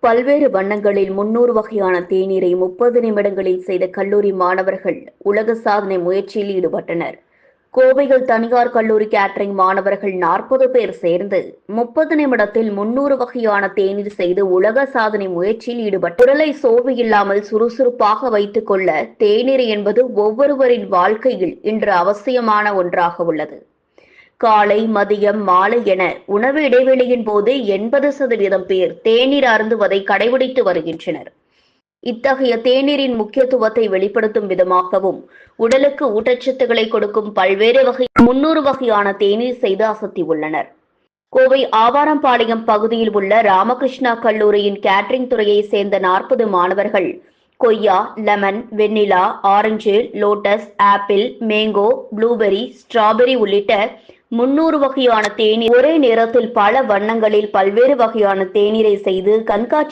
பல்வேறு வண்ணங்களில் 300 வகையான தேநீரை 30 நிமிடங்களில் செய்த கல்லூரி மாணவர்கள் உலக சாதனை முயற்சியில் ஈடுபட்டனர். கோவையில் தனியார் கல்லூரி கேட்டரிங் மாணவர்கள் 40 பேர் சேர்ந்து 30 நிமிடத்தில் 300 வகையான தேநீர் செய்து உலக சாதனை முயற்சியில் ஈடுபட்டனர். உடலை சோர்வு சுறுசுறுப்பாக வைத்துக் கொள்ள தேநீர் என்பது ஒவ்வொருவரின் வாழ்க்கையில் இன்று அவசியமான ஒன்றாக உள்ளது. காலை, மதியம், மாலை என உணவு இடைவெளியின் போது 80% பேர் தேநீர் அருந்துவதை கடைபிடித்து வருகின்றனர். இத்தகைய தேநீரின் முக்கியத்துவத்தை வெளிப்படுத்தும் விதமாகவும் உடலுக்கு ஊட்டச்சத்துக்களை கொடுக்கும் பல்வேறு வகை 300 வகையான தேநீர் செய்து அசத்தியுள்ளனர். கோவை ஆவாரம்பாளையம் பகுதியில் உள்ள ராமகிருஷ்ணா கல்லூரியின் கேட்டரிங் துறையை சேர்ந்த 40 மாணவர்கள் கொய்யா, lemon, vanilla, orange, lotus, apple, mango, blueberry, strawberry உள்ளிட்ட 300 வகையான தேநீர் ஒரே நேரத்தில் பல வண்ணங்களில் பல்வேறு வகையான தேநீரை செய்து கண்காட்சி